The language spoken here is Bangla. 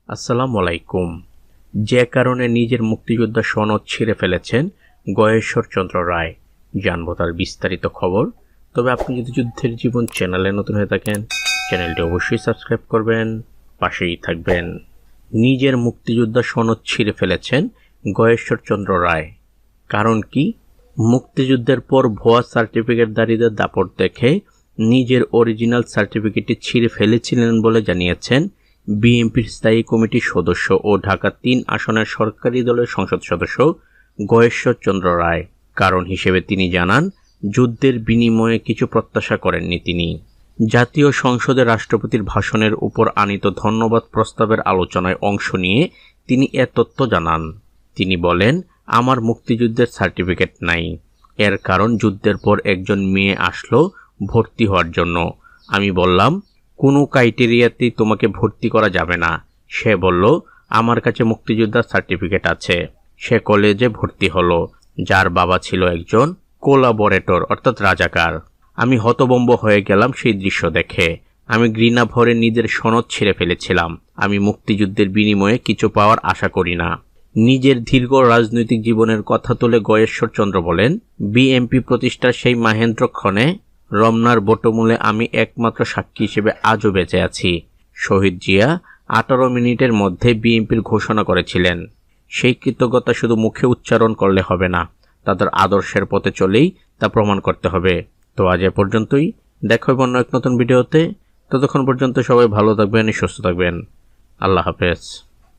আসসালামু আলাইকুম। যে কারণে নিজের মুক্তিযোদ্ধা সনদ ছিঁড়ে ফেলেছেন গয়েশ্বরচন্দ্র রায়, জানবো তার বিস্তারিত খবর। তবে আপনি যদি যুদ্ধের জীবন চ্যানেলে নতুন হয়ে থাকেন, চ্যানেলটি অবশ্যই সাবস্ক্রাইব করবেন, পাশেই থাকবেন। নিজের মুক্তিযোদ্ধা সনদ ছিঁড়ে ফেলেছেন গয়েশ্বরচন্দ্র রায়, কারণ কি? মুক্তিযুদ্ধের পর ভুয়া সার্টিফিকেটধারীদের দাপট দেখে নিজের অরিজিনাল সার্টিফিকেটটি ছিঁড়ে ফেলেছিলেন বলে জানিয়েছেন বিএনপির স্থায়ী কমিটির সদস্য ও ঢাকা ৩ আসনের সরকারি দলের সংসদ সদস্য গয়েশ্বরচন্দ্র রায়। কারণ হিসেবে তিনি জানান, যুদ্ধের বিনিময়ে কিছু প্রত্যাশা করেননি তিনি। জাতীয় সংসদে রাষ্ট্রপতির ভাষণের উপর আনীত ধন্যবাদ প্রস্তাবের আলোচনায় অংশ নিয়ে তিনি এ তথ্য জানান। তিনি বলেন, আমার মুক্তিযুদ্ধের সার্টিফিকেট নাই। এর কারণ, যুদ্ধের পর একজন মেয়ে আসলো ভর্তি হওয়ার জন্য। আমি বললাম, কোনো ক্রাইটেরিয়াতেই তোমাকে ভর্তি করা যাবে না। সে বলল, আমার কাছে মুক্তিযোদ্ধার সার্টিফিকেট আছে। সে কলেজে ভর্তি হলো, যার বাবা ছিল একজন কোলাবরেটর অর্থাৎ রাজাকার। আমি হতভম্ব হয়ে গেলাম সেই দৃশ্য দেখে। আমি ঘৃণা ভরে নিজের সনদ ছিঁড়ে ফেলেছিলাম। আমি মুক্তিযুদ্ধের বিনিময়ে কিছু পাওয়ার আশা করি না। নিজের দীর্ঘ রাজনৈতিক জীবনের কথা তুলে গয়েশ্বরচন্দ্র বলেন, বিএনপি প্রতিষ্ঠার সেই মাহেন্দ্রক্ষণে রমনার বটমূলে আমি একমাত্র সাক্ষী হিসেবে আজও বেঁচে আছি। শহীদ জিয়া 18 মিনিটের মধ্যে বিএনপির ঘোষণা করেছিলেন। সেই কৃতজ্ঞতা শুধু মুখে উচ্চারণ করলে হবে না, তাদের আদর্শের পথে চলেই তা প্রমাণ করতে হবে। তো আজ এ পর্যন্তই, দেখা হবে অন্য এক নতুন ভিডিওতে। ততক্ষণ পর্যন্ত সবাই ভালো থাকবেন, সুস্থ থাকবেন। আল্লাহ হাফেজ।